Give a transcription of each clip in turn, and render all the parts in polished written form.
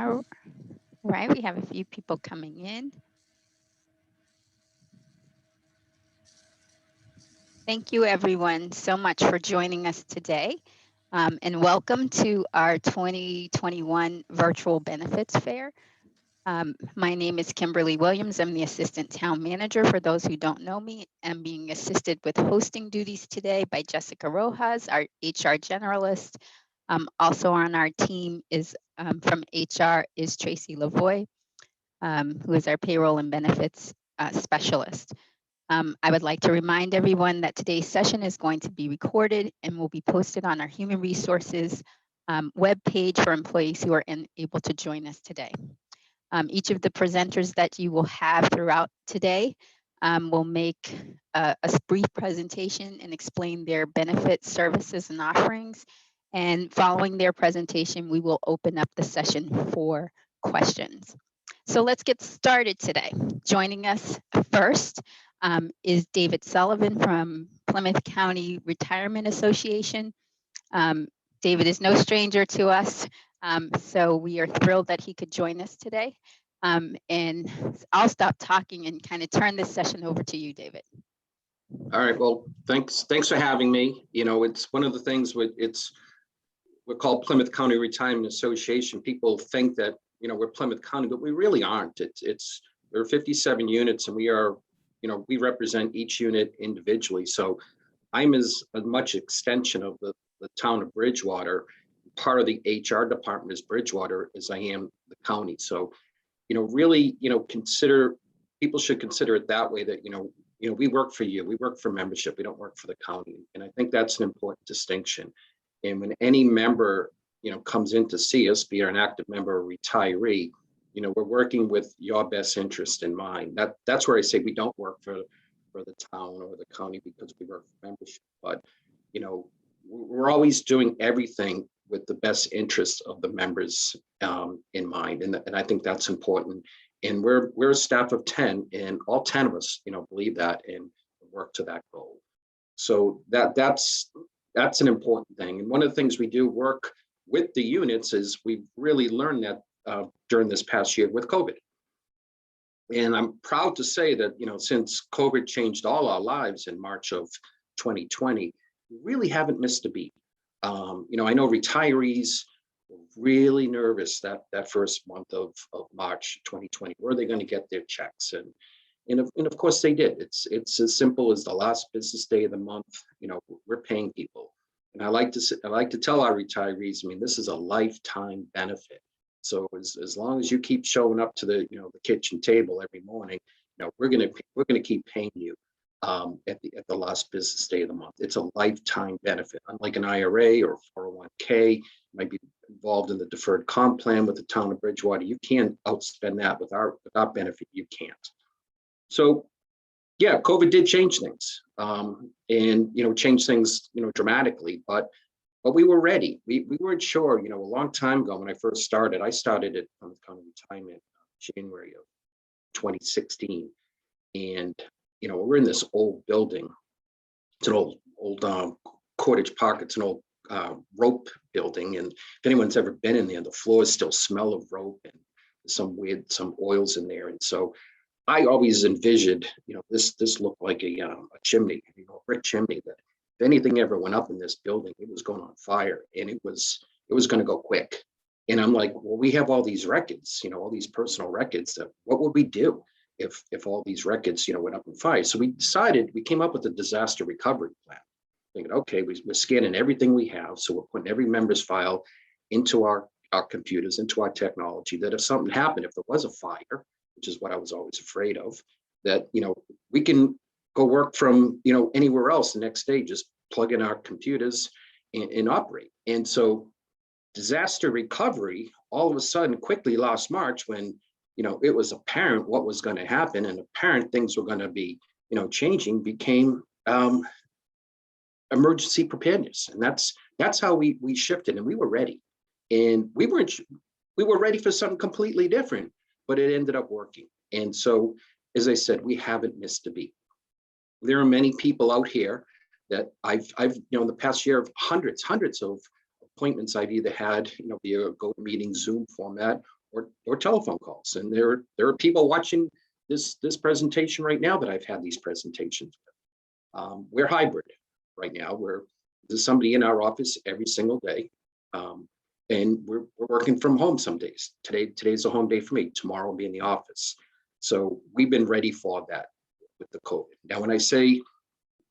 All right, we have a few people coming in. Thank you everyone so much for joining us today. And welcome to our 2021 Virtual Benefits Fair. My name is Kimberly Williams. I'm the Assistant Town Manager. For those who don't know me, I'm being assisted with hosting duties today by Jessica Rojas, our HR Generalist. Also on our team is from HR is Tracy Lavoie, who is our Payroll and Benefits Specialist. I would like to remind everyone that today's session is going to be recorded and will be posted on our Human Resources webpage for employees who are able to join us today. Each of the presenters that you will have throughout today will make a brief presentation and explain their benefits, services, and offerings. And following their presentation, we will open up the session for questions. So let's get started today. Joining us first is David Sullivan from Plymouth County Retirement Association. David is no stranger to us, so we are thrilled that he could join us today. And I'll stop talking and kind of turn this session over to you, David. All right, well, thanks for having me. You know, it's one of the things we're called Plymouth County Retirement Association. People think that, you know, we're Plymouth County, but we really aren't. There are 57 units and we are, you know, we represent each unit individually. So I'm as much extension of the town of Bridgewater, part of the HR department is Bridgewater, as I am the county. So, you know, really, you know, people should consider it that way, that, you know, we work for you, we work for membership, we don't work for the county. And I think that's an important distinction. And when any member, you know, comes in to see us, be it an active member or retiree, you know, we're working with your best interest in mind. That's where I say we don't work for the town or the county because we work for membership. But, you know, we're always doing everything with the best interests of the members in mind. And I think that's important. And we're a staff of 10, and all 10 of us, you know, believe that and work to that goal. So that's an important thing. And one of the things we do work with the units is we've really learned that during this past year with COVID. And I'm proud to say that, you know, since COVID changed all our lives in March of 2020, we really haven't missed a beat. You know, I know retirees were really nervous that first month of March 2020. Were they going to get their checks? And of course they did. It's as simple as the last business day of the month. You know, we're paying people. And I like to tell our retirees, I mean, this is a lifetime benefit. So as long as you keep showing up to the kitchen table every morning, you know, we're gonna keep paying you at the last business day of the month. It's a lifetime benefit, unlike an IRA or 401k. You might be involved in the deferred comp plan with the town of Bridgewater. You can't outspend that with our benefit. You can't. So yeah, COVID did change things, and you know, change things, you know, dramatically. But we were ready. We weren't sure, you know, a long time ago when I first started. I started at Plymouth County Retirement January of 2016, and you know, we're in this old building. It's an old Cottage Park. It's an old rope building, and if anyone's ever been in there, the floors still smell of rope and some oils in there. And so I always envisioned, you know, this looked like a chimney, you know, a brick chimney that if anything ever went up in this building, it was going on fire, and it was going to go quick. And I'm like, well, we have all these records, you know, all these personal records. That what would we do if all these records, you know, went up in fire? So we came up with a disaster recovery plan. Thinking, okay, we're scanning everything we have, so we're putting every member's file into our computers, into our technology. That if something happened, if there was a fire, which is what I was always afraid of, that, you know, we can go work from, you know, anywhere else the next day, just plug in our computers and operate. And so disaster recovery, all of a sudden, quickly last March, when, you know, it was apparent what was going to happen and apparent things were going to be, you know, changing, became emergency preparedness. And that's how we shifted, and we were ready. And we were ready for something completely different, but it ended up working. And so, as I said, we haven't missed a beat. There are many people out here that I've you know, in the past year, of hundreds of appointments I've either had, you know, via GoToMeeting Zoom format, or telephone calls. And there are people watching this presentation right now that I've had these presentations with. We're hybrid right now. There's somebody in our office every single day. And we're working from home some days. Today's a home day for me. Tomorrow I'll be in the office. So we've been ready for that with the COVID. Now, when I say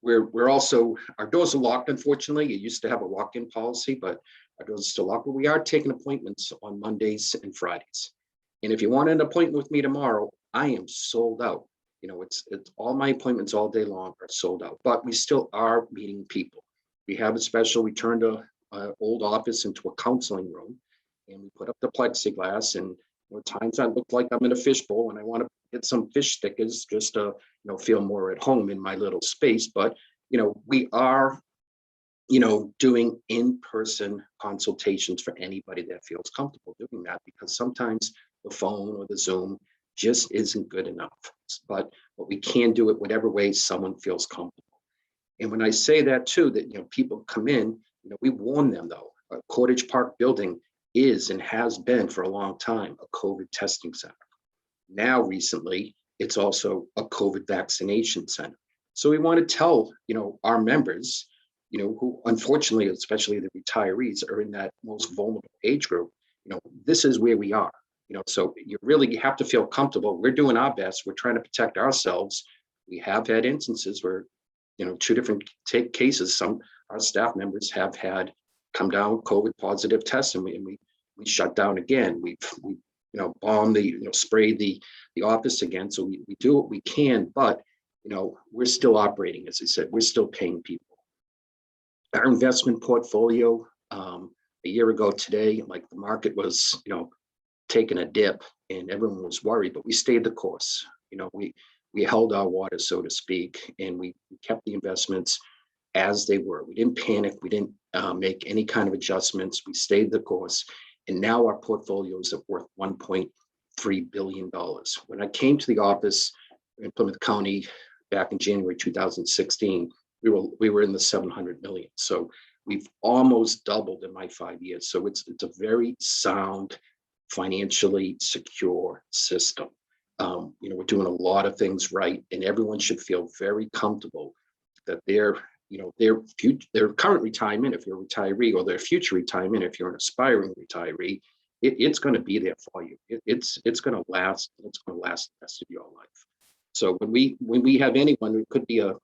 we're also, our doors are locked, unfortunately. It used to have a walk-in policy, but our doors are still locked. But we are taking appointments on Mondays and Fridays. And if you want an appointment with me tomorrow, I am sold out. It's all my appointments all day long are sold out, but we still are meeting people. We have a special, we turned a old office into a counseling room, and we put up the plexiglass, and times I look like I'm in a fishbowl and I want to get some fish stickers just to feel more at home in my little space. But we are doing in-person consultations for anybody that feels comfortable doing that, because sometimes the phone or the Zoom just isn't good enough. But we can do it whatever way someone feels comfortable. And when I say that too, that people come in, we warn them though. Cottage Park building is and has been for a long time a COVID testing center. Now recently, it's also a COVID vaccination center. So we want to tell our members, who unfortunately, especially the retirees, are in that most vulnerable age group. This is where we are. So you really have to feel comfortable. We're doing our best. We're trying to protect ourselves. We have had instances where, two different cases. Some our staff members have had come down with COVID positive tests, and we shut down again. We bombed sprayed the office again. So we do what we can, but we're still operating. As I said, we're still paying people. Our investment portfolio, a year ago today, like the market was, taking a dip and everyone was worried, but we stayed the course. We held our water, so to speak, and we kept the investments as they were. We didn't panic. We didn't make any kind of adjustments. We stayed the course. And now our portfolios are worth $1.3 billion. When I came to the office in Plymouth County back in January 2016, we were in the 700 million. So we've almost doubled in my 5 years. So it's a very sound, financially secure system. We're doing a lot of things right, and everyone should feel very comfortable that their current retirement, if you're a retiree, or their future retirement, if you're an aspiring retiree, it's going to be there for you. It's going to last. It's going to last the rest of your life. So when we have anyone, it could be a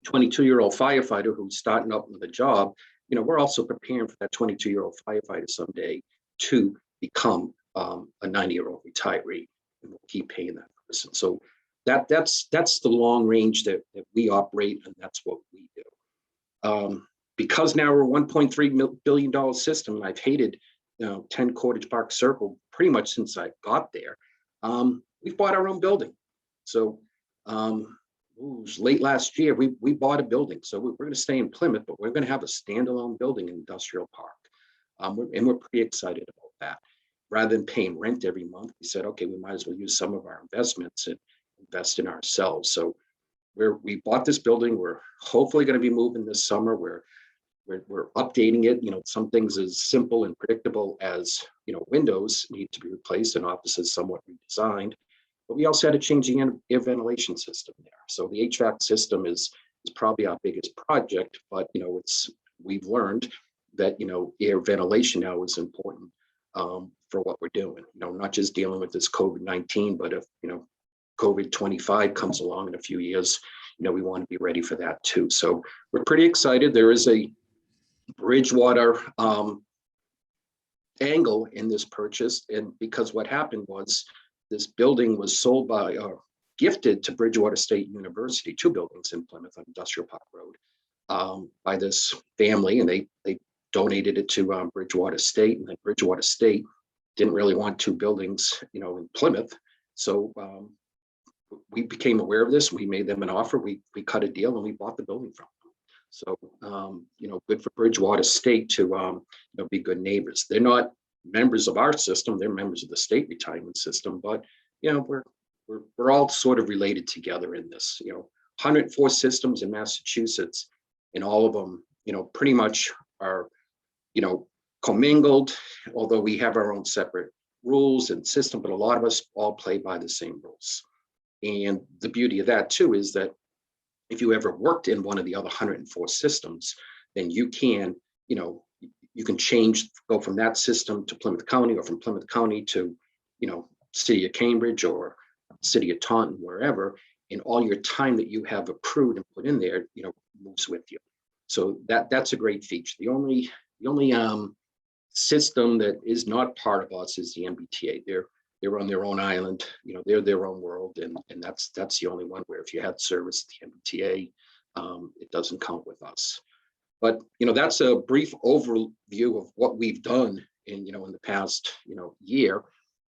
22-year-old firefighter who's starting up with a job, we're also preparing for that 22-year-old firefighter someday to become a 90-year-old retiree, and we'll keep paying that person. So that's the long range that we operate, and that's what we do. Because now we're a $1.3 billion system, and I've hated 10 Cottage Park Circle pretty much since I got there. We've bought our own building. So it was late last year, we bought a building. So we're going to stay in Plymouth, but we're going to have a standalone building in Industrial Park. And we're pretty excited about that. Rather than paying rent every month, we said, okay, we might as well use some of our investments and invest in ourselves. So we bought this building. We're hopefully going to be moving this summer. We're updating it. Some things as simple and predictable as windows need to be replaced and offices somewhat redesigned. But we also had to change the air ventilation system there. So the HVAC system is probably our biggest project, but we've learned that air ventilation now is important for what we're doing. Not just dealing with this COVID-19, but if COVID-25 comes along in a few years, we want to be ready for that too. So we're pretty excited. There is a Bridgewater angle in this purchase, and because what happened was this building was sold by gifted to Bridgewater State University, 2 buildings in Plymouth on Industrial Park Road, by this family, and they donated it to Bridgewater State, and then Bridgewater State didn't really want 2 buildings, in Plymouth. So we became aware of this. We made them an offer. We cut a deal, and we bought the building from them. So good for Bridgewater State to be good neighbors. They're not members of our system; they're members of the state retirement system. But we're all sort of related together in this. 104 systems in Massachusetts, and all of them, pretty much are, commingled. Although we have our own separate rules and system, but a lot of us all play by the same rules. And the beauty of that too is that if you ever worked in one of the other 104 systems, then you can, you know, you can change, go from that system to Plymouth County, or from Plymouth County to, City of Cambridge or City of Taunton, wherever, and all your time that you have accrued and put in there, moves with you. So that's a great feature. The only system that is not part of us is the MBTA. They're on their own island, they're their own world, and that's the only one where if you had service at the MBTA, it doesn't count with us. But that's a brief overview of what we've done in the past year.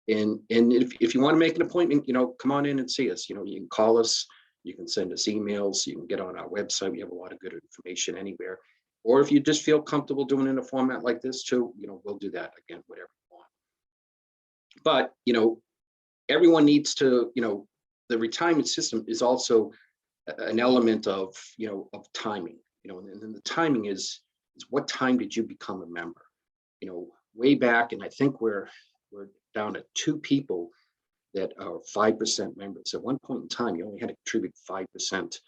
And if you want to make an appointment, come on in and see us. You can call us, you can send us emails, you can get on our website. We have a lot of good information anywhere. Or if you just feel comfortable doing it in a format like this too, we'll do that again, whatever you want. But everyone needs to, the retirement system is also an element of timing, and then the timing is what time did you become a member? Way back, and I think we're down to 2 people that are 5% members. At one point in time, you only had to contribute 5%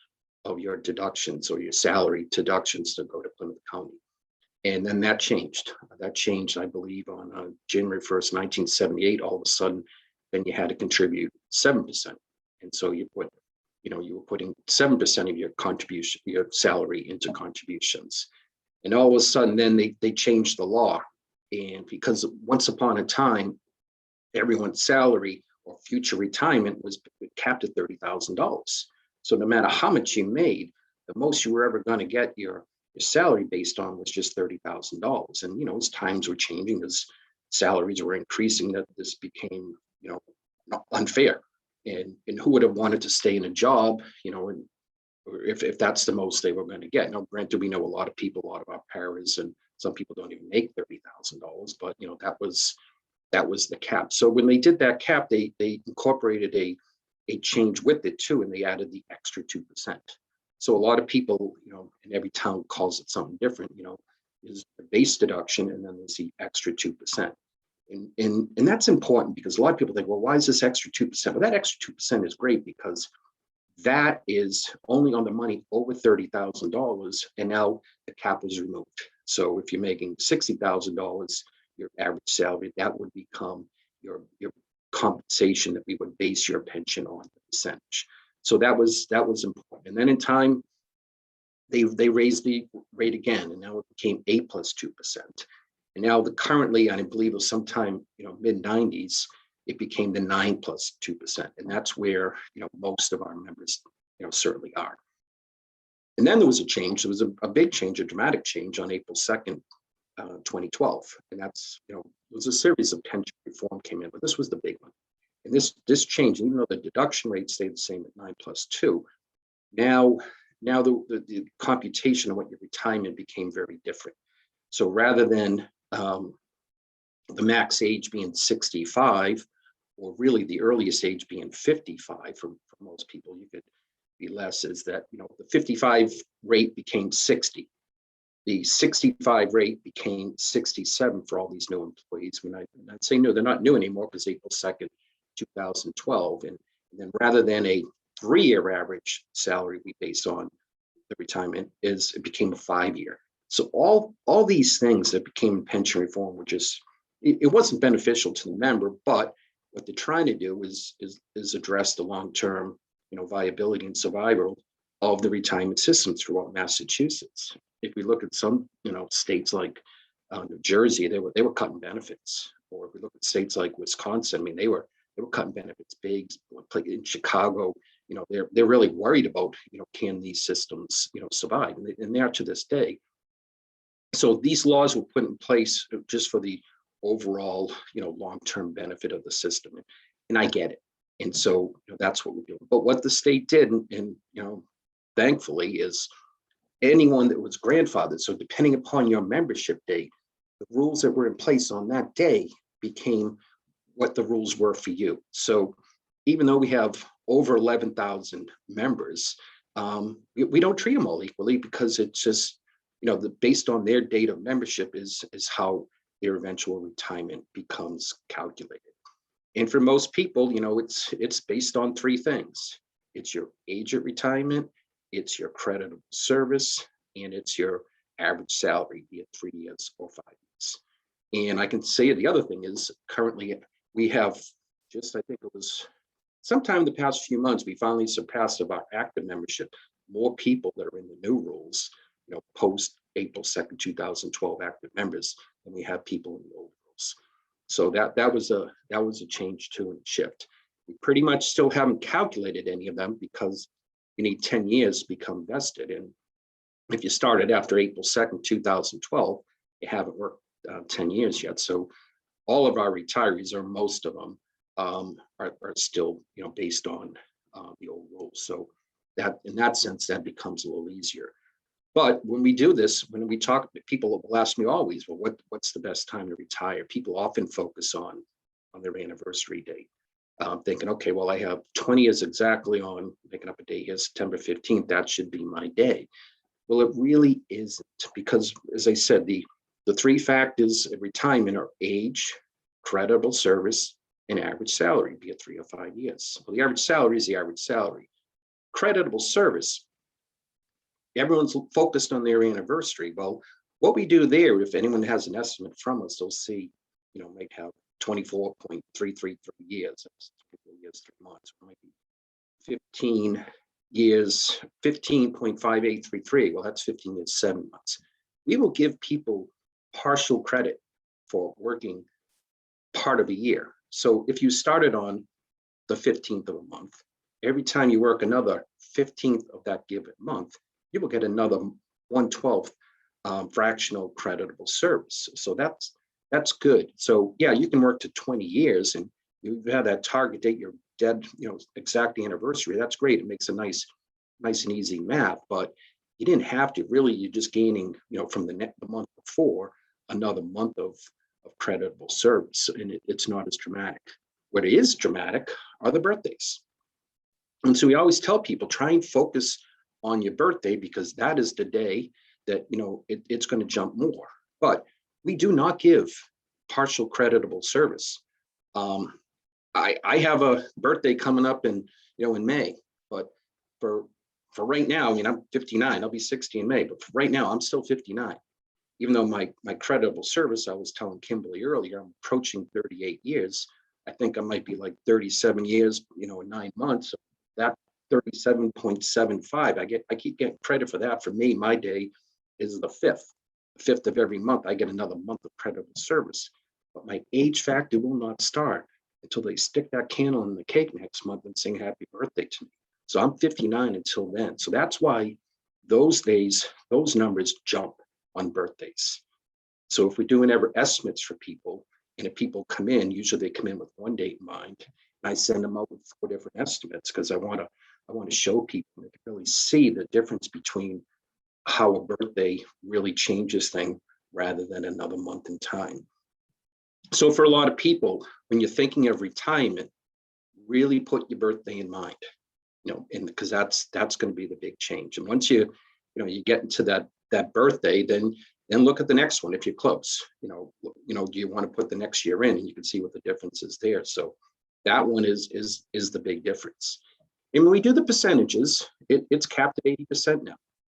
of your deductions or your salary deductions to go to Plymouth County. And then that changed. I believe, on January 1st, 1978. All of a sudden, then you had to contribute 7%. And so you were putting 7% of your contribution, your salary, into contributions. And all of a sudden, then they changed the law. And because once upon a time, everyone's salary or future retirement was capped at $30,000. So no matter how much you made, the most you were ever going to get your salary based on was just $30,000. And as times were changing, as salaries were increasing, that this became unfair. And who would have wanted to stay in a job, and if that's the most they were going to get. Now, granted, we know a lot of people, a lot of our parents, and some people don't even make $30,000, but that was the cap. So when they did that cap, they incorporated a change with it too, and they added the extra 2%. So a lot of people, and every town calls it something different, is the base deduction, and then there's the extra 2%. And that's important because a lot of people think, well, why is this extra 2%? Well, that extra 2% is great because that is only on the money over $30,000, and now the cap is removed. So if you're making $60,000, your average salary, that would become your compensation that we would base your pension on, the percentage. So that was important. And then in time, they raised the rate again, and now it became 8 plus 2%. And now currently, I believe it was sometime mid 90s, it became the 9 plus 2%, and that's where most of our members certainly are. And then there was a change. There was a big change, a dramatic change on April 2nd, 2012, and that's there was a series of pension reform came in, but this was the big one. And this change, even though the deduction rate stayed the same at 9 plus 2, now the computation of what your retirement became very different. So rather than the max age being 65, or really the earliest age being 55 for most people, you could be less, is that the 55 rate became 60. The 65 rate became 67 for all these new employees. When I'd say new, they're not new anymore because April 2nd, 2012. And then rather than a 3-year average salary we base on the retirement, it became a 5-year. So all these things that became pension reform were just, it wasn't beneficial to the member, but what they're trying to do is address the long-term viability and survival of the retirement system throughout Massachusetts. If we look at some states like New Jersey, they were cutting benefits. Or if we look at states like Wisconsin, I mean, they were cutting benefits big. In Chicago, they're really worried about can these systems survive, and they are to this day. So these laws were put in place just for the overall long-term benefit of the system, and I get it. And so that's what we're doing. But what the state did, and thankfully, is anyone that was grandfathered. So depending upon your membership date, the rules that were in place on that day became what the rules were for you. So even though we have over 11,000 members, we don't treat them all equally because it's just based on their date of membership is how their eventual retirement becomes calculated. And for most people, it's based on three things. It's your age at retirement, it's your creditable service, and it's your average salary, be it 3 years or 5 years. And I can say the other thing is currently we have I think it was sometime in the past few months, we finally surpassed of our active membership, more people that are in the new rules, post April 2nd, 2012 active members than we have people in the old rules. So that was a change too, and shift. We pretty much still haven't calculated any of them because you need 10 years to become vested. And if you started after April 2nd, 2012, you haven't worked 10 years yet. So all of our retirees, or most of them, are still, based on the old rules. So that, in that sense, that becomes a little easier. But when we do this, when we talk, people will ask me always, well, what's the best time to retire? People often focus on their anniversary date, thinking, okay, well, I have 20 years exactly on making up a day here, September 15th. That should be my day. Well, it really isn't, because as I said, the three factors of retirement are age, creditable service, and average salary, be it 3 or 5 years. Well, the average salary is the average salary. Creditable service, everyone's focused on their anniversary. Well, what we do there, if anyone has an estimate from us, they'll see, might have 24.333 years, 3 years, 3 months, or maybe 15 years, 15.5833. Well, that's 15 years, 7 months. We will give people partial credit for working part of a year. So if you started on the 15th of a month, every time you work another 15th of that given month, you will get another 1/12 fractional creditable service. So that's good. So yeah, you can work to 20 years and you have that target date, your dead, exact anniversary. That's great. It makes a nice and easy math, but you didn't have to. Really, you're just gaining, from the month before, another month of creditable service, and it's not as dramatic. What is dramatic are the birthdays. And so we always tell people, try and focus on your birthday, because that is the day that, it's going to jump more. But we do not give partial creditable service. I have a birthday coming up in May, but for right now, I mean, I'm 59, I'll be 60 in May, but for right now, I'm still 59. Even though my creditable service, I was telling Kimberly earlier, I'm approaching 38 years. I think I might be like 37 years, in 9 months. That 37.75, I keep getting credit for that. For me, my day is the 5th of every month. I get another month of creditable service. But my age factor will not start until they stick that candle in the cake next month and sing happy birthday to me. So I'm 59 until then. So that's why those days, those numbers jump on birthdays. So if we're doing ever estimates for people, and if people come in, usually they come in with one date in mind, and I send them out with 4 different estimates, because I want to show people they can really see the difference between how a birthday really changes things rather than another month in time. So for a lot of people, when you're thinking of retirement, really put your birthday in mind, and because that's going to be the big change. And once you get into that birthday, then look at the next one if you're close. Do you want to put the next year in, and you can see what the difference is there. So that one is the big difference. And when we do the percentages, it's capped at 80% now.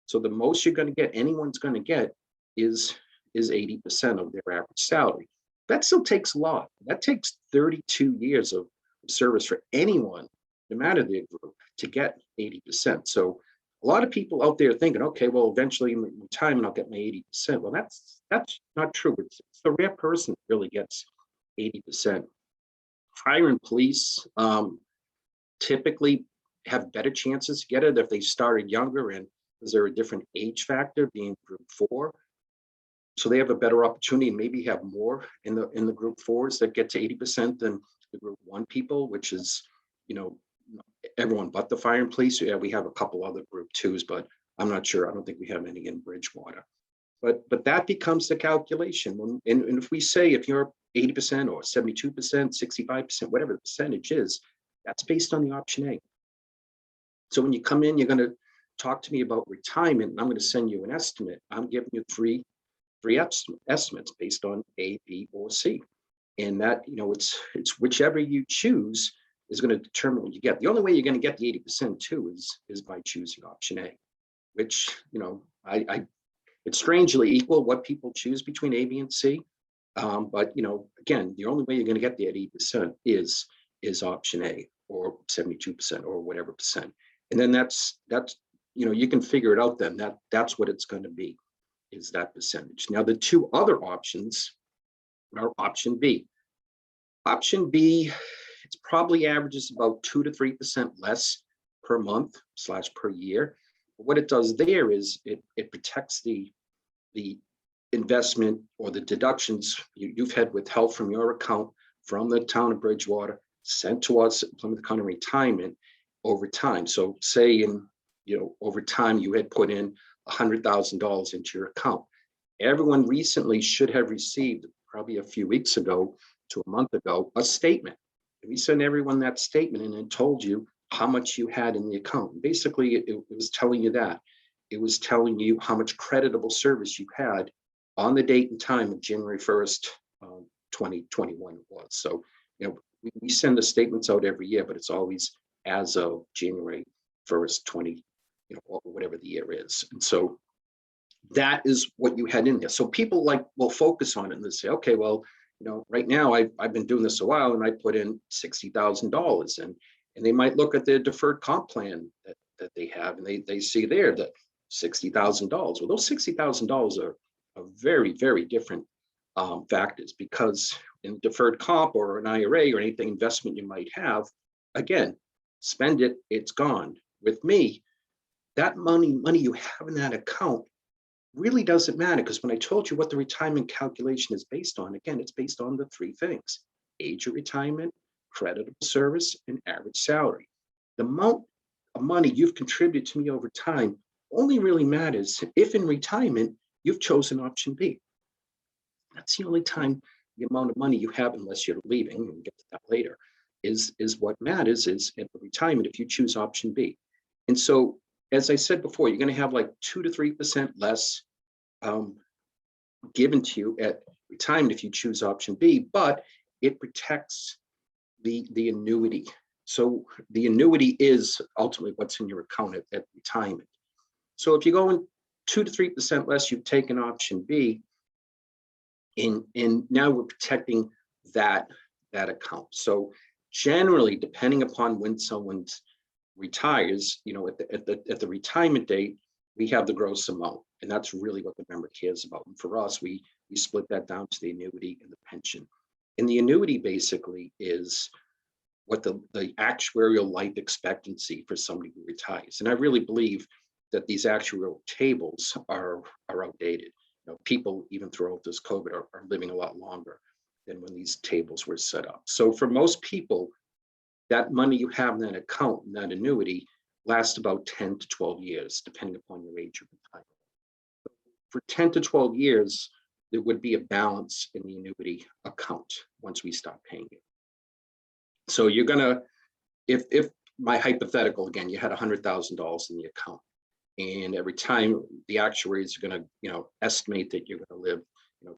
So the most you're going to get, anyone's going to get, is 80% of their average salary. That still takes a lot. That takes 32 years of service for anyone, no matter their group, to get 80%. So a lot of people out there thinking, okay, well, eventually in retirement, I'll get my 80%. Well, that's not true. It's the rare person that really gets 80%. Fire and police typically have better chances to get it if they started younger, and is there a different age factor, being group 4? So they have a better opportunity, and maybe have more in the group 4s that get to 80% than the group 1 people, which is, everyone but the fire and police. Yeah, we have a couple other group 2s, but I'm not sure. I don't think we have any in Bridgewater. But that becomes the calculation. And if we say if you're 80% or 72%, 65%, whatever the percentage is, that's based on the option A. So when you come in, you're going to talk to me about retirement, and I'm going to send you an estimate. I'm giving you three estimates based on A, B, or C. And that, it's whichever you choose is going to determine what you get. The only way you're going to get the 80% too is by choosing option A, which, I it's strangely equal what people choose between A, B, and C. But again, the only way you're going to get the 80% is option A, or 72% or whatever percent. And then that's you can figure it out then. That's what it's going to be, is that percentage. Now the two other options are option B. Option B, it's probably averages about 2 to 3% less per month / per year. But what it does there is it protects the investment or the deductions you've had withheld from your account from the town of Bridgewater, sent to us at Plymouth County Retirement over time. So say over time you had put in $100,000 into your account. Everyone recently should have received, probably a few weeks ago to a month ago, a statement. And we sent everyone that statement and it told you how much you had in the account. Basically, it was telling you that. It was telling you how much creditable service you had on the date and time of January 1st, 2021 it was. So, we send the statements out every year, but it's always as of January 1st, or whatever the year is. And so that is what you had in there. So people will focus on it and they say, okay, well, right now I've been doing this a while and I put in $60,000, and they might look at their deferred comp plan that they have, and they see there that $60,000. Well, those $60,000 are very, very different factors, because in deferred comp or an IRA or anything investment you might have, again, spend it, it's gone. With me, that money you have in that account really doesn't matter, because when I told you what the retirement calculation is based on, again, it's based on the three things: age of retirement, creditable service, and average salary. The amount of money you've contributed to me over time only really matters if in retirement you've chosen option B. That's the only time the amount of money you have, unless you're leaving, and we'll get to that later, is what matters is at retirement if you choose option B. And so, as I said before, you're going to have like 2 to 3% less given to you at retirement if you choose option B, but it protects the annuity. So the annuity is ultimately what's in your account at retirement. So if you're going 2 to 3% less, you've taken option B, and now we're protecting that account. So generally, depending upon when someone retires, at the retirement date, we have the gross amount, and that's really what the member cares about. And for us, we split that down to the annuity and the pension. And the annuity basically is what the actuarial life expectancy for somebody who retires. And I really believe that these actuarial tables are outdated. People, even throughout this COVID, are living a lot longer than when these tables were set up. So for most people, that money you have in that account, in that annuity, lasts about 10 to 12 years, depending upon your age of retirement. For 10 to 12 years, there would be a balance in the annuity account once we stop paying it. So you're gonna, if my hypothetical, again, you had $100,000 in the account, and every time the actuaries are going to, estimate that you're going to live,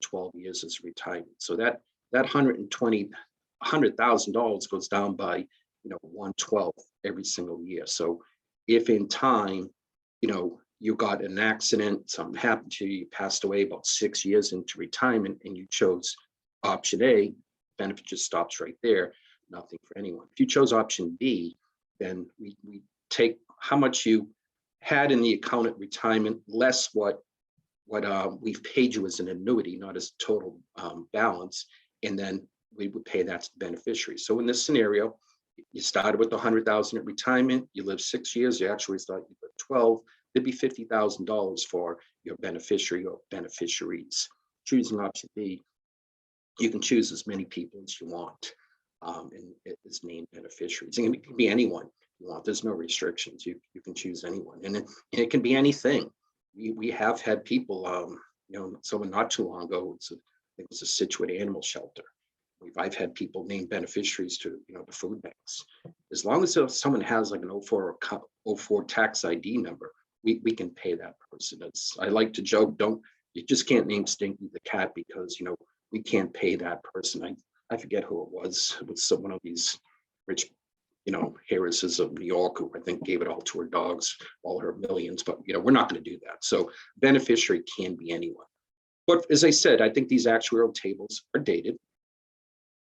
12 years as retirement. So that $100,000 goes down by, 1/12 every single year. So if in time, you got an accident, something happened to you, you passed away about 6 years into retirement, and you chose option A, benefit just stops right there, nothing for anyone. If you chose option B, then we take how much you had in the account at retirement, less what we've paid you as an annuity, not as total balance, and then we would pay that to the beneficiary. So in this scenario, you started with 100,000 at retirement, you live 6 years, you actually thought you lived 12, there'd be $50,000 for your beneficiary or beneficiaries. Choosing option B, you can choose as many people as you want, and as named beneficiaries. And it can be anyone you want. There's no restrictions. You can choose anyone, and it can be anything. We have had people, someone not too long ago, it was a Situate animal shelter. I've had people name beneficiaries to the food banks. As long as someone has like an 04 tax ID number, we can pay that person. I like to joke, you just can't name Stinky the cat, because we can't pay that person. I forget who it was. It was one of these rich, heiresses of New York who I think gave it all to her dogs, all her millions. But we're not going to do that. So beneficiary can be anyone. But as I said, I think these actuarial tables are dated.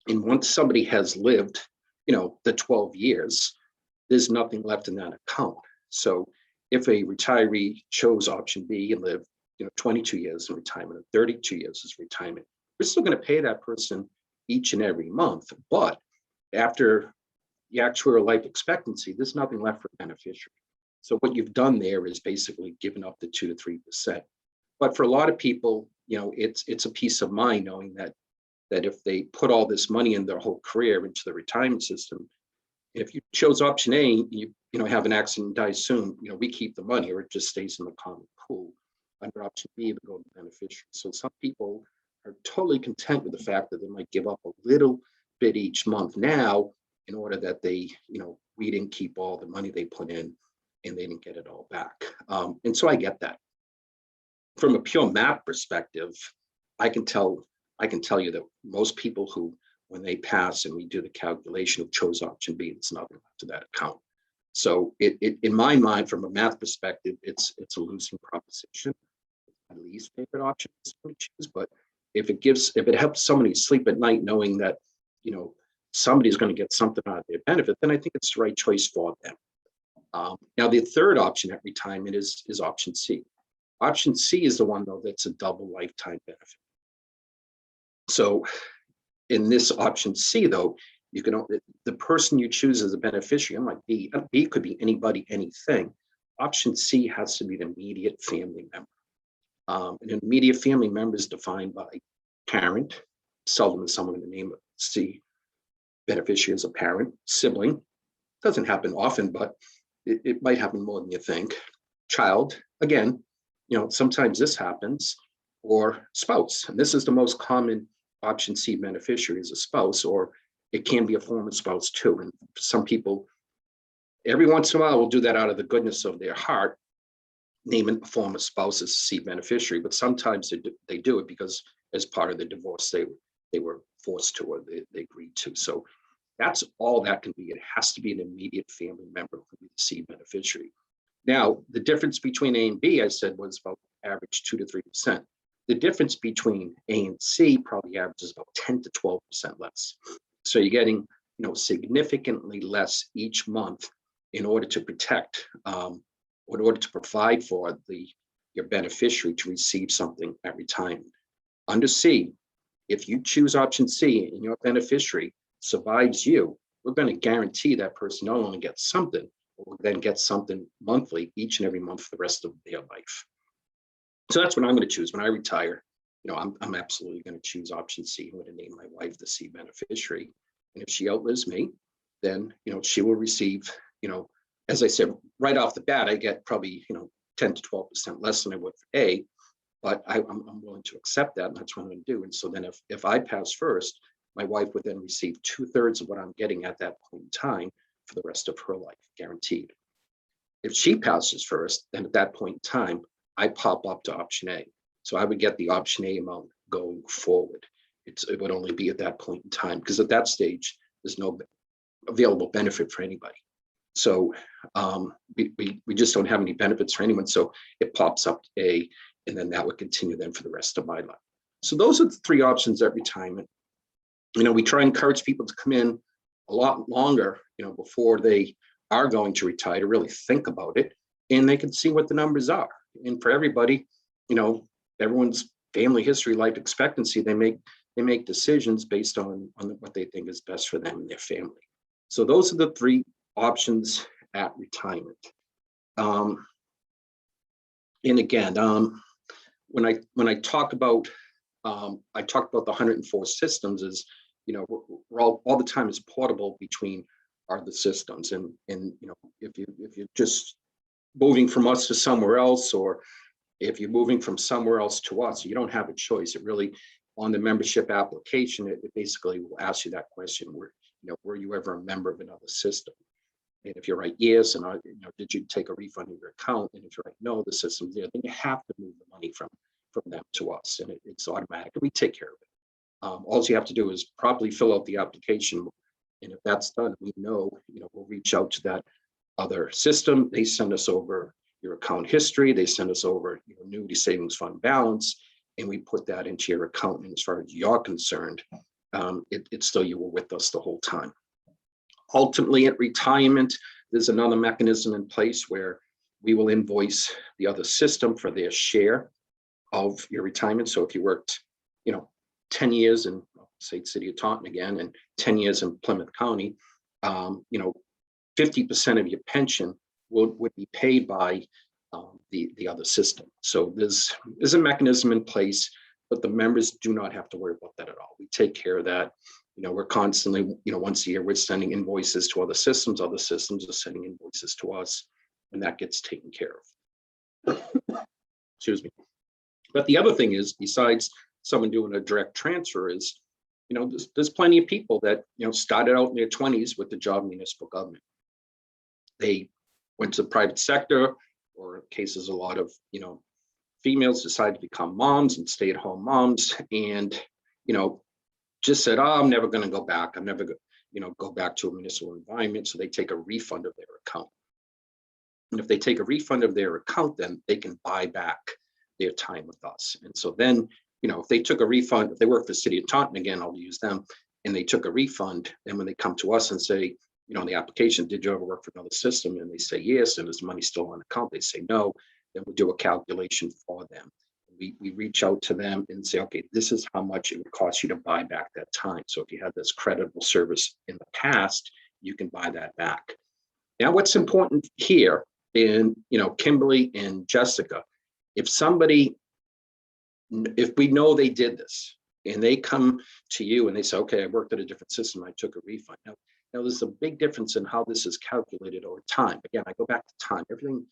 And once somebody has lived, the 12 years, there's nothing left in that account. So if a retiree chose option B and lived, 22 years in retirement, or 32 years as retirement, we're still going to pay that person each and every month. But after the actuarial life expectancy, there's nothing left for the beneficiary. So what you've done there is basically given up the 2 to 3%. But for a lot of people, it's a peace of mind knowing that if they put all this money in their whole career into the retirement system, if you chose option A, you have an accident and die soon, we keep the money, or it just stays in the common pool. Under option B, it go to the beneficiary. So some people are totally content with the fact that they might give up a little bit each month now in order that they, we didn't keep all the money they put in and they didn't get it all back. And so I get that. From a pure math perspective, I can tell you that most people who, when they pass and we do the calculation, who chose option B, it's nothing left to that account. So it in my mind, from a math perspective, it's a losing proposition. My least favorite option is to choose, but if it helps somebody sleep at night knowing that somebody's going to get something out of their benefit, then I think it's the right choice for them. Now the third option at retirement is option C. Option C is the one, though, that's a double lifetime benefit. So in this option C, though, the person you choose as a beneficiary, unlike B could be anybody, anything. Option C has to be an immediate family member. An immediate family member is defined by parent, seldom is someone in the name of C. Beneficiary is a parent, sibling. Doesn't happen often, but it might happen more than you think. Child, again, sometimes this happens, or spouse. And this is the most common option C beneficiary, is a spouse, or it can be a former spouse too. And some people, every once in a while, will do that out of the goodness of their heart, naming a former spouse as C beneficiary. But sometimes they do it because as part of the divorce, they were forced to, or they agreed to. So that's all that can be. It has to be an immediate family member who be the C beneficiary. Now, the difference between A and B, I said, was about average 2 to 3%. The difference between A and C probably averages about 10 to 12% less. So you're getting, significantly less each month in order to protect, in order to provide for your beneficiary to receive something at retirement. Under C, if you choose option C and your beneficiary survives you, we're going to guarantee that person not only gets something, but will then get something monthly, each and every month for the rest of their life. So that's what I'm going to choose when I retire. I'm absolutely going to choose option C. I'm going to name my wife the C beneficiary. And if she outlives me, then, she will receive, as I said, right off the bat, I get probably, 10 to 12% less than I would for A, but I'm willing to accept that. And that's what I'm going to do. And so then if I pass first, my wife would then receive 2/3 of what I'm getting at that point in time for the rest of her life, guaranteed. If she passes first, then at that point in time, I pop up to option A. So I would get the option A amount going forward. It would only be at that point in time, because at that stage, there's no available benefit for anybody. So we just don't have any benefits for anyone. So it pops up to A, and then that would continue then for the rest of my life. So those are the three options at retirement. We try and encourage people to come in a lot longer, before they are going to retire, to really think about it, and they can see what the numbers are. And for everybody, everyone's family history, life expectancy, they make decisions based on what they think is best for them and their family. So those are the three options at retirement. And again, when I talk about the 104 systems, is we're all the time is portable between the systems, and if you're just moving from us to somewhere else, or if you're moving from somewhere else to us, you don't have a choice. It really, on the membership application, it basically will ask you that question: were you ever a member of another system? And if you write yes, and did you take a refund of your account? And if you write no, the system's there, then you have to move the money from them to us, and it's automatic. We take care of it. All you have to do is properly fill out the application. And if that's done, we know, we'll reach out to that other system. They send us over your account history. They send us over your annuity savings fund balance, and we put that into your account. And as far as you're concerned, it's still you were with us the whole time. Ultimately, at retirement, there's another mechanism in place where we will invoice the other system for their share of your retirement. So if you worked, 10 years in, say, City of Taunton again, and 10 years in Plymouth County, 50% of your pension would be paid by the other system. So there's a mechanism in place, but the members do not have to worry about that at all. We take care of that. We're constantly, once a year, we're sending invoices to other systems. Other systems are sending invoices to us, and that gets taken care of. Excuse me. But the other thing is, besides someone doing a direct transfer, is, there's plenty of people that, started out in their 20s with the job in municipal government. They went to the private sector, or in cases, a lot of, females decided to become moms and stay-at-home moms, and, just said, oh, I'm never going to go back. I'm never going to, go back to a municipal environment. So they take a refund of their account. And if they take a refund of their account, then they can buy back their time with us. And so then, if they took a refund, if they work for the City of Taunton, again, I'll use them, and they took a refund, and when they come to us and say, on the application, did you ever work for another system? And they say yes, and is the money still on account? They say no, then we'll do a calculation for them. We reach out to them and say, okay, this is how much it would cost you to buy back that time. So if you had this creditable service in the past, you can buy that back. Now, what's important here in, Kimberly and Jessica, if we know they did this and they come to you and they say, okay, I worked at a different system, I took a refund. Now there's a big difference in how this is calculated over time. Again, I go back to time. Everything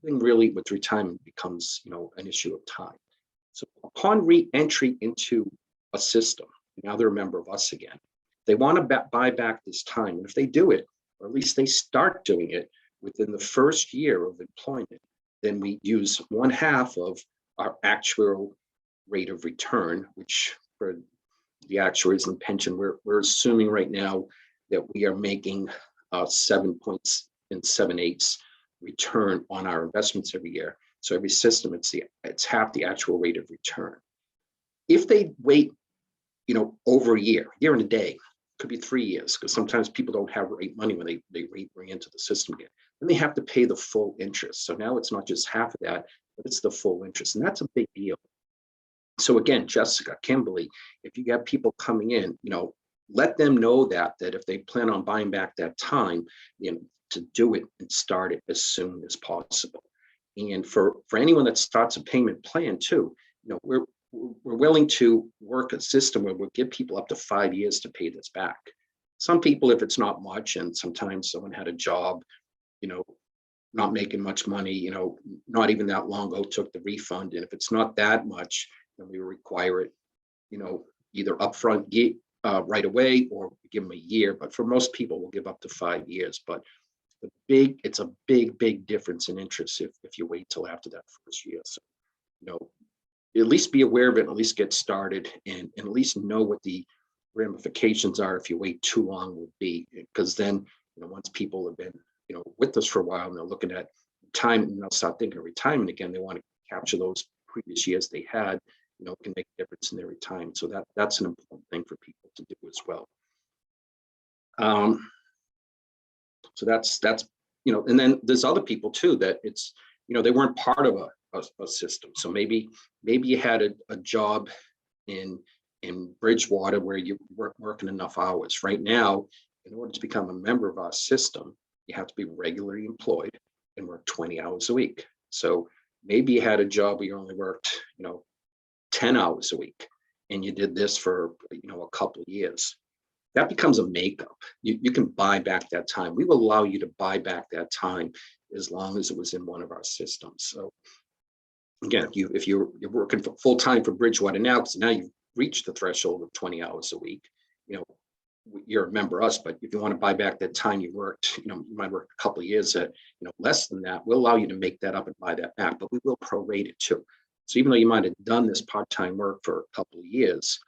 really with retirement becomes, an issue of time. So upon re-entry into a system, now they're a member of us again. They want to buy back this time. And if they do it, or at least they start doing it within the first year of employment, then we use 1/2 of our actual rate of return, which for the actuaries and pension, we're assuming right now that we are making 7.78 return on our investments every year. So every system, it's half the actual rate of return. If they wait, over a year and a day, could be 3 years, because sometimes people don't have rate money when they bring into the system again. Then they have to pay the full interest. So now it's not just half of that, but it's the full interest, and that's a big deal. So again, Jessica, Kimberly, if you got people coming in, let them know that if they plan on buying back that time, to do it and start it as soon as possible. And for anyone that starts a payment plan too, we're willing to work a system where we'll give people up to 5 years to pay this back. Some people, if it's not much, and sometimes someone had a job, not making much money, not even that long ago, took the refund. And if it's not that much, then we require it, either upfront right away, or give them a year. But for most people, we'll give up to 5 years. But it's a big difference in interest if you wait till after that first year. So, at least be aware of it, at least get started, and at least know what the ramifications are if you wait too long would be. Because then, once people have been, with us for a while and they're looking at time, and they'll start thinking of retirement again, they want to capture those previous years they had, can make a difference in their retirement. So that's an important thing for people to do as well. So that's and then there's other people too that it's, they weren't part of a system. So maybe you had a job in Bridgewater where you weren't working enough hours. Right now, in order to become a member of our system, you have to be regularly employed and work 20 hours a week. So maybe you had a job where you only worked, 10 hours a week, and you did this for, a couple of years. That becomes a makeup. You can buy back that time. We will allow you to buy back that time as long as it was in one of our systems. So again, if you're working full time for Bridgewater now, because now you've reached the threshold of 20 hours a week, you're a member of us. But if you want to buy back that time you worked, you might work a couple of years at, less than that, we'll allow you to make that up and buy that back, but we will prorate it too. So even though you might have done this part-time work for a couple of years,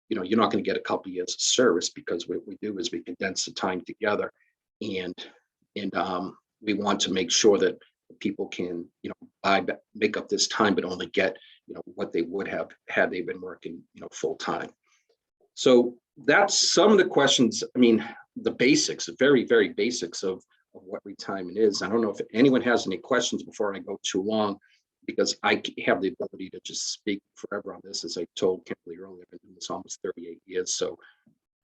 you're not going to get a couple of years of service, because what we do is we condense the time together, and we want to make sure that people can, make up this time, but only get, what they would have had they been working, full time. So that's some of the questions. I mean, the basics, the very, very basics of what retirement is. I don't know if anyone has any questions before I go too long, because I have the ability to just speak forever on this. As I told Kimberly earlier, I've been doing this almost 38 years, so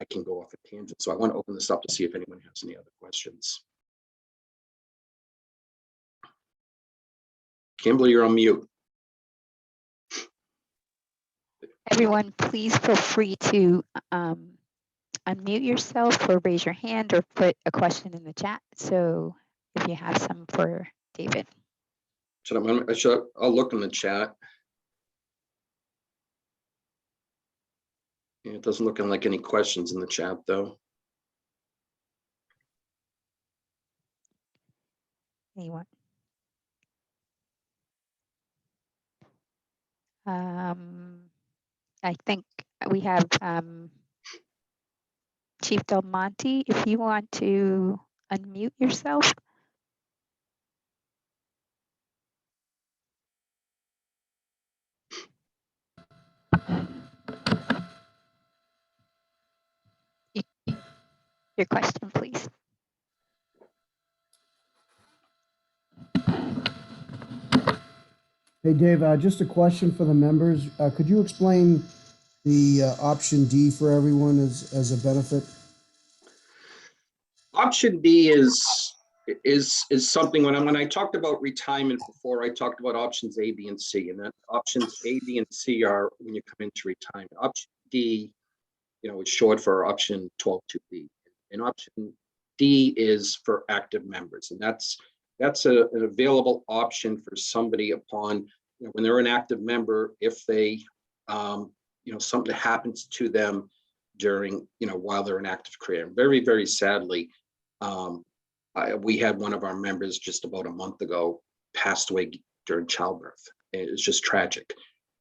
I can go off a tangent. So I want to open this up to see if anyone has any other questions. Kimberly, you're on mute. Everyone, please feel free to unmute yourself or raise your hand or put a question in the chat. So if you have some for David. I'll look in the chat. It doesn't look like any questions in the chat, though. Anyone? I think we have Chief Del Monte, if you want to unmute yourself. Your question, please. Hey, Dave, just a question for the members. Could you explain the option D for everyone as a benefit? Option D is something when I talked about retirement before, I talked about options A, B, and C, and that options A, B, and C are when you come into retirement. Option D, is short for option 12.2B, and option D is for active members, and that's an available option for somebody upon, when they're an active member, if they, something happens to them during, while they're in active career. Very, very sadly, we had one of our members just about a month ago passed away during childbirth. It was just tragic.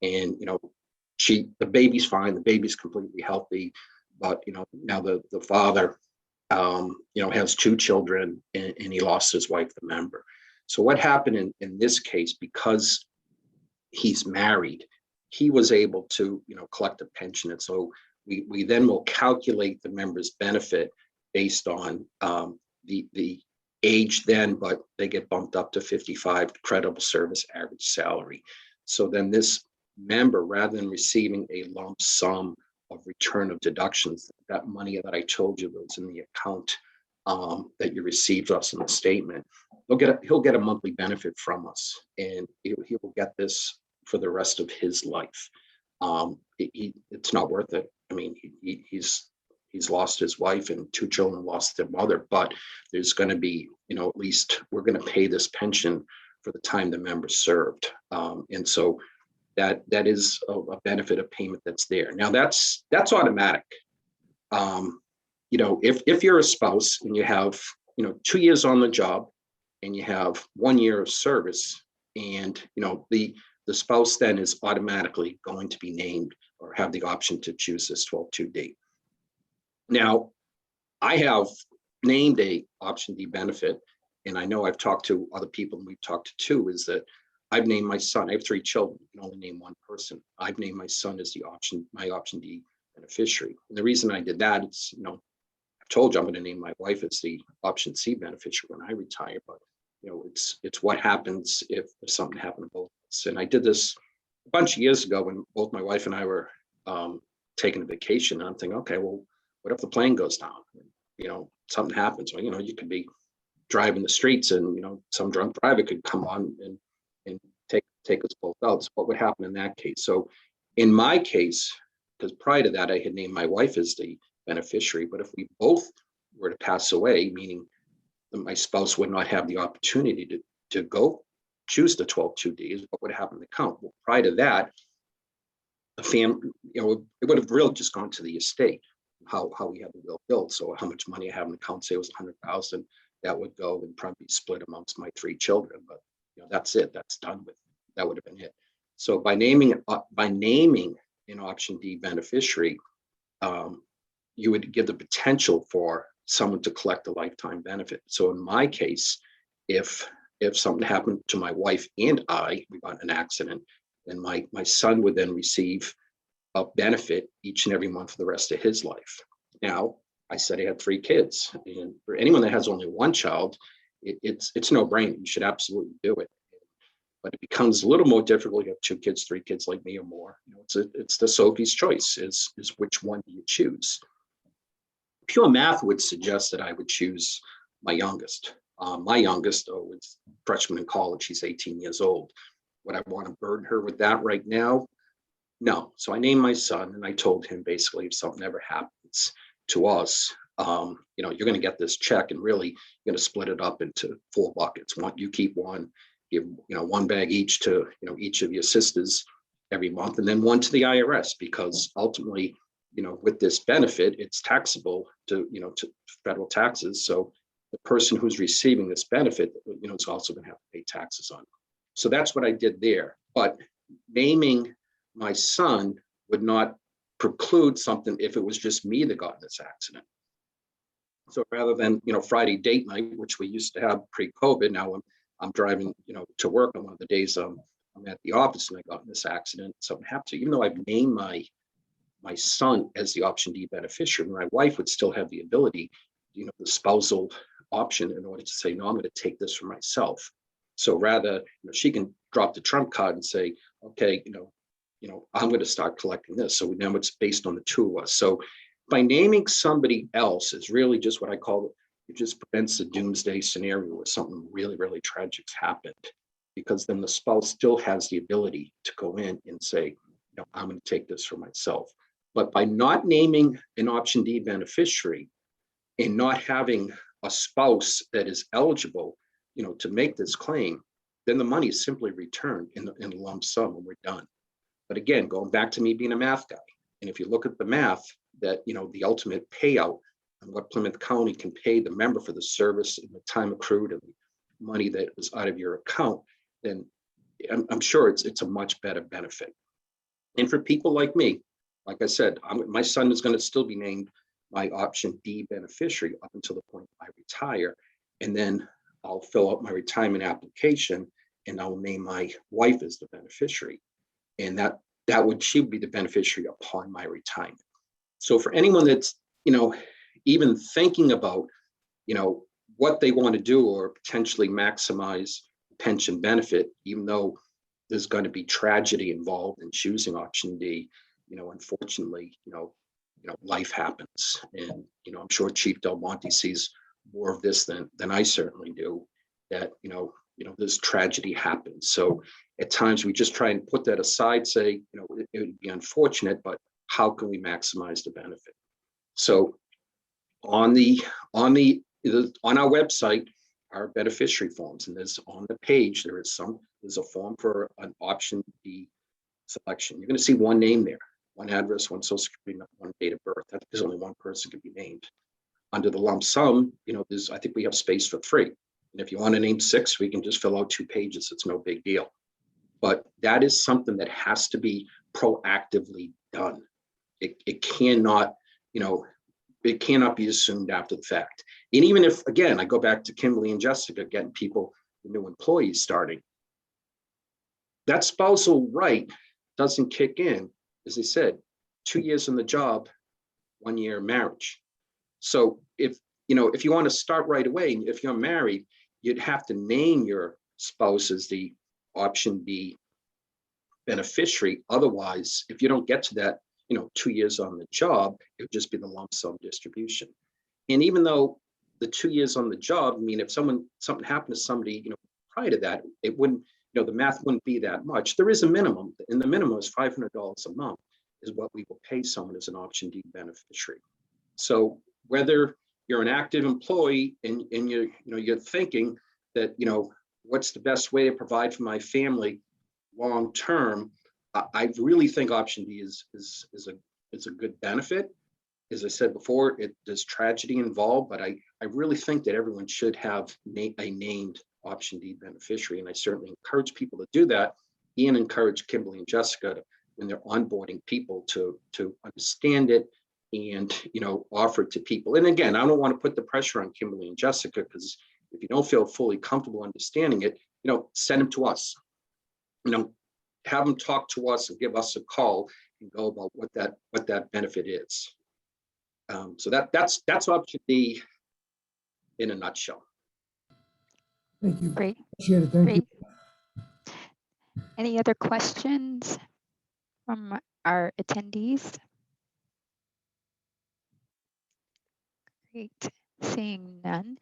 And, the baby's fine, the baby's completely healthy, but, now the father, has 2 children, and he lost his wife, the member. So what happened in this case, because he's married, he was able to, collect a pension. And so we then will calculate the member's benefit based on the age then, but they get bumped up to 55 credible service average salary. So then this member, rather than receiving a lump sum of return of deductions, that money that I told you that's in the account that you received us in the statement, he'll get a monthly benefit from us, and he will get this for the rest of his life. It's not worth it. I mean, he's lost his wife, and 2 children lost their mother, but there's going to be, at least we're going to pay this pension for the time the member served. And so that is a benefit of payment that's there. Now that's automatic. If you're a spouse and you have, 2 years on the job and you have 1 year of service, and, the spouse then is automatically going to be named or have the option to choose this 12.2D. Now, I have named a option D benefit, and I know I've talked to other people, and we've talked to too, is that I've named my son. I have 3 children. You can only name one person. I've named my son as my option D beneficiary. And the reason I did that is, I've told you I'm going to name my wife as the option C beneficiary when I retire, but it's what happens if something happened to both of us. And I did this a bunch of years ago when both my wife and I were taking a vacation. And I'm thinking, okay, well, what if the plane goes down? Something happens. Well, you could be driving the streets, and some drunk driver could come on and take us both out. So what would happen in that case? So in my case, because prior to that, I had named my wife as the beneficiary, but if we both were to pass away, meaning that my spouse would not have the opportunity to go choose the 12.2D, what would happen to the account? Well, prior to that, the family, it would have really just gone to the estate, how we had the will built. So how much money I have in the account, say it was 100,000, that would go and probably split amongst my 3 children. But that's it. That's done with. That would have been it. So by naming an option D beneficiary, you would give the potential for someone to collect a lifetime benefit. So in my case, if something happened to my wife and we got in an accident, then my son would then receive a benefit each and every month for the rest of his life. Now, I said I had 3 kids, and for anyone that has only 1 child, it's no brainer. You should absolutely do it. But it becomes a little more difficult. You have 2 kids, 3 kids like me or more. It's the Sophie's choice is which one do you choose? Pure math would suggest that I would choose my youngest. My youngest is freshman in college. She's 18 years old. Would I want to burden her with that right now? No. So I named my son, and I told him basically, if something ever happens to us, you're going to get this check, and really you're going to split it up into 4 buckets. One, you keep one, give 1 bag each to each of your sisters every month, and then 1 to the IRS, because ultimately, with this benefit, it's taxable to federal taxes. So the person who's receiving this benefit, is also going to have to pay taxes on it. So that's what I did there. But naming my son would not preclude something if it was just me that got in this accident. So rather than Friday date night, which we used to have pre-COVID, now I'm driving to work on one of the days I'm at the office and I got in this accident. Something happened to, even though I've named my son as the option D beneficiary, my wife would still have the ability, the spousal option, in order to say, no, I'm going to take this for myself. So rather, she can drop the trump card and say, okay, I'm going to start collecting this. So now it's based on the 2 of us. So by naming somebody else is really just what I call it just prevents a doomsday scenario where something really, really tragic happened, because then the spouse still has the ability to go in and say, I'm going to take this for myself. But by not naming an option D beneficiary and not having a spouse that is eligible, to make this claim, then the money is simply returned in a lump sum when we're done. But again, going back to me being a math guy, and if you look at the math, that the ultimate payout and what Plymouth County can pay the member for the service and the time accrued and the money that was out of your account, then I'm sure it's a much better benefit. And for people like me, like I said, my son is going to still be named my option D beneficiary up until the point I retire, and then I'll fill out my retirement application and I'll name my wife as the beneficiary, and she would be the beneficiary upon my retirement. So for anyone that's even thinking about what they want to do or potentially maximize pension benefit, even though there's going to be tragedy involved in choosing option D, unfortunately, life happens, and I'm sure Chief Del Monte sees more of this than I certainly do. That this tragedy happens. So at times we just try and put that aside, say it would be unfortunate, but how can we maximize the benefit? So on our website are beneficiary forms, and there's on the page there's a form for an option D selection. You're going to see 1 name there, 1 address, 1 social security number, 1 date of birth. There's only 1 person can be named. Under the lump sum, I think we have space for 3. And if you want to name 6, we can just fill out 2 pages. It's no big deal. But that is something that has to be proactively done. It cannot, it cannot be assumed after the fact. And even if, again, I go back to Kimberly and Jessica getting people, the new employees starting, that spousal right doesn't kick in, as I said, 2 years in the job, 1 year of marriage. So if you want to start right away, if you're married, you'd have to name your spouse as the option B beneficiary. Otherwise, if you don't get to that, 2 years on the job, it would just be the lump sum distribution. And even though the 2 years on the job, if something happened to somebody, prior to that, it wouldn't, the math wouldn't be that much. There is a minimum, and the minimum is $500 a month is what we will pay someone as an option D beneficiary. So whether you're an active employee and you're thinking that, what's the best way to provide for my family long term, I really think option D is a good benefit. As I said before, there's tragedy involved, but I really think that everyone should have a named option D beneficiary, and I certainly encourage people to do that, and encourage Kimberly and Jessica when they're onboarding people to understand it and, offer it to people. And again, I don't want to put the pressure on Kimberly and Jessica, because if you don't feel fully comfortable understanding it, send them to us. Have them talk to us and give us a call and go about what that benefit is. So that's option D in a nutshell. Thank you. Great. Appreciate it. Thank Great. you. Any other questions from our attendees? Great. Seeing none.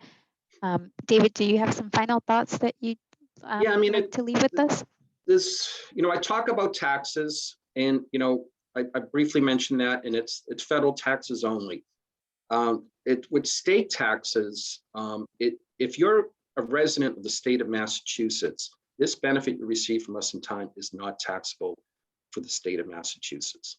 David, do you have some final thoughts that you'd like to leave with us? I talk about taxes, and I briefly mentioned that, and it's federal taxes only. With state taxes, if you're a resident of the state of Massachusetts, this benefit you receive from us in time is not taxable for the state of Massachusetts.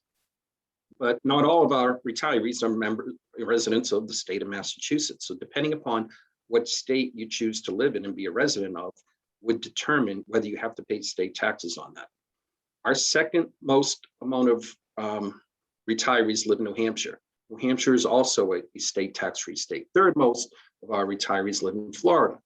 But not all of our retirees are residents of the state of Massachusetts. So depending upon what state you choose to live in and be a resident of would determine whether you have to pay state taxes on that. Our second most amount of retirees live in New Hampshire. New Hampshire is also a state tax-free state. Third most of our retirees live in Florida.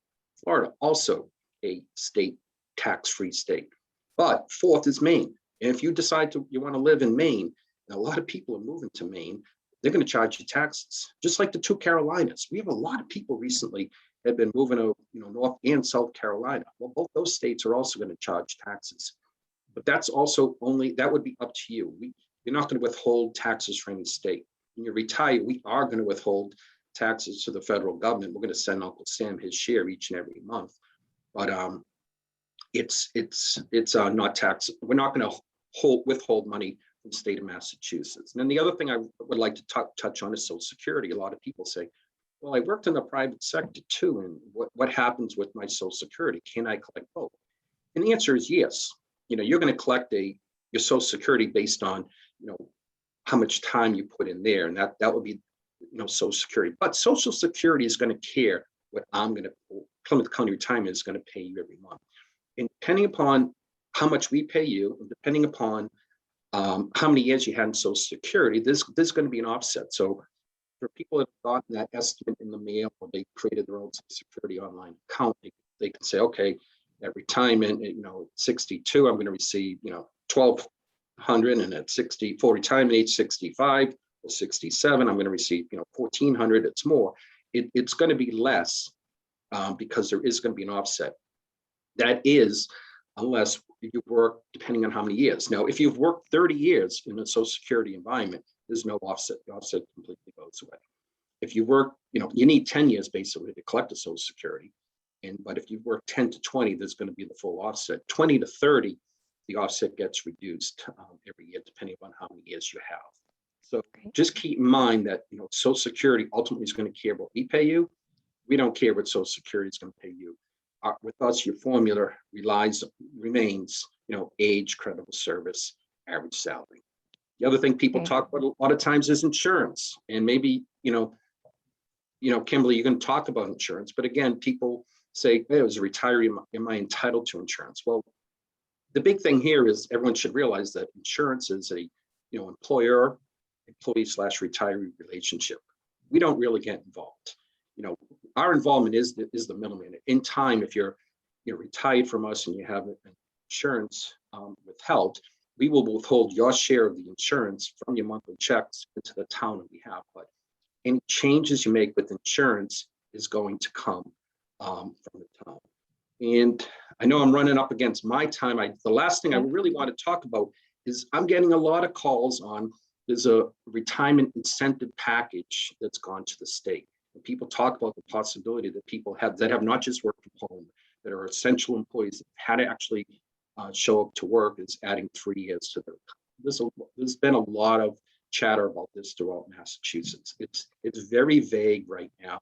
Florida, also a state tax-free state. But fourth is Maine. And if you decide you want to live in Maine, and a lot of people are moving to Maine, they're going to charge you taxes, just like the two Carolinas. We have a lot of people recently have been moving to North and South Carolina. Well, both those states are also going to charge taxes. But that would be up to you. You're not going to withhold taxes for any state. When you retire, we are going to withhold taxes to the federal government. We're going to send Uncle Sam his share each and every month. But it's not tax. We're not going to withhold money from the state of Massachusetts. And then the other thing I would like to touch on is Social Security. A lot of people say, well, I worked in the private sector too, and what happens with my Social Security? Can I collect both? And the answer is yes. You're going to collect your Social Security based on how much time you put in there, and that would be Social Security. But Social Security is going to care what Plymouth County Retirement is going to pay you every month. And depending upon how much we pay you, and depending upon how many years you had in Social Security, there's going to be an offset. So for people that have gotten that estimate in the mail, or they created their own Social Security online account, they can say, okay, at retirement, at 62, I'm going to receive $1,200, and at 60 for retirement age 65 or 67, I'm going to receive $1,400. It's more. It's going to be less because there is going to be an offset. That is, unless you work, depending on how many years. Now, if you've worked 30 years in a Social Security environment, there's no offset. The offset completely goes away. If you work, you need 10 years basically to collect a Social Security. But if you work 10 to 20, there's going to be the full offset. 20 to 30, the offset gets reduced every year, depending on how many years you have. So just keep in mind that Social Security ultimately is going to care what we pay you. We don't care what Social Security is going to pay you. With us, your formula remains, age, credible service, average salary. The other thing people talk about a lot of times is insurance. And maybe, Kimberly, you're going to talk about insurance. But again, people say, hey, as a retiree, am I entitled to insurance? Well, the big thing here is everyone should realize that insurance is a, employee / retiree relationship. We don't really get involved. Our involvement is the middleman. In time, if you're retired from us and you have insurance withheld, we will withhold your share of the insurance from your monthly checks into the town on behalf. But any changes you make with insurance is going to come from the town. And I know I'm running up against my time. The last thing I really want to talk about is I'm getting a lot of calls on, there's a retirement incentive package that's gone to the state. And people talk about the possibility that people that have not just worked from home, that are essential employees that had to actually show up to work, is adding 3 years to their. There's been a lot of chatter about this throughout Massachusetts. It's very vague right now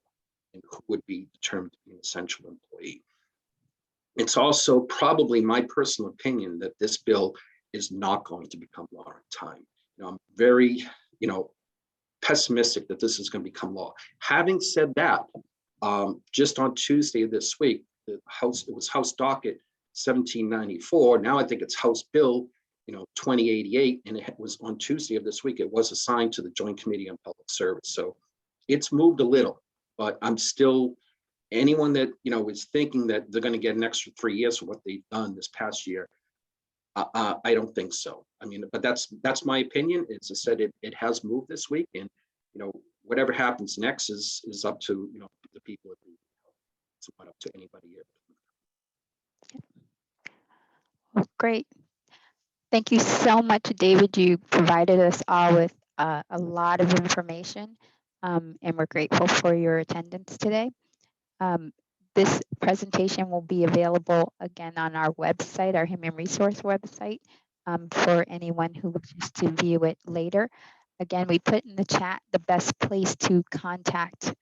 in who would be determined to be an essential employee. It's also probably my personal opinion that this bill is not going to become law in time. I'm very, pessimistic that this is going to become law. Having said that, just on Tuesday of this week, it was House Docket 1794. Now I think it's House Bill 2088, and it was on Tuesday of this week. It was assigned to the Joint Committee on Public Service. So it's moved a little, but I'm still, anyone that, is thinking that they're going to get an extra 3 years for what they've done this past year, I don't think so. I mean, but that's my opinion. As I said, it has moved this week, and whatever happens next is up to the people. It's not up to anybody here. Well, great. Thank you so much, David. You provided us all with a lot of information, and we're grateful for your attendance today. This presentation will be available again on our website, our Human Resource website, for anyone who wishes to view it later. Again, we put in the chat the best place to contact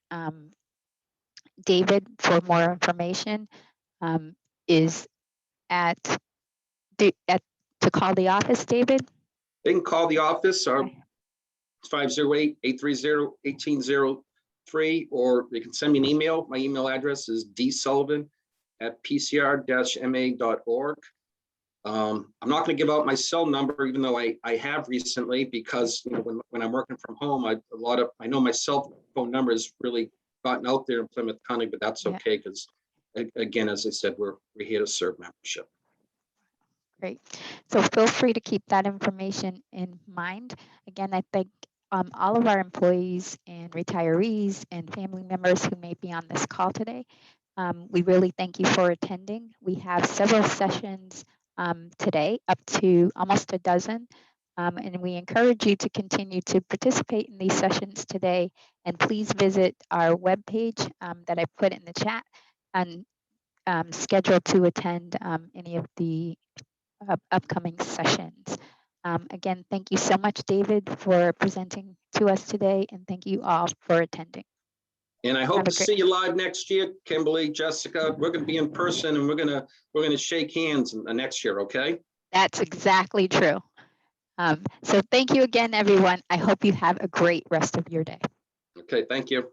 David for more information is to call the office, David? They can call the office, our Okay. 508-830-1803, or they can send me an email. My email address is dsullivan@pcr-ma.org. I'm not going to give out my cell number, even though I have recently, because when I'm working from home, I know my cell phone number has really gotten out there in Plymouth County, but that's okay, because again, as I said, we're here to serve membership. Great. So feel free to keep that information in mind. Again, I thank all of our employees and retirees and family members who may be on this call today. We really thank you for attending. We have several sessions today, up to almost a dozen, and we encourage you to continue to participate in these sessions today. And please visit our webpage that I put in the chat and schedule to attend any of the upcoming sessions. Again, thank you so much, David, for presenting to us today, and thank you all for attending. And I hope to see you live next year, Kimberly, Jessica. We're going to be in person, and we're going to shake hands next year. Okay. That's exactly true. So thank you again, everyone. I hope you have a great rest of your day. Okay. Thank you.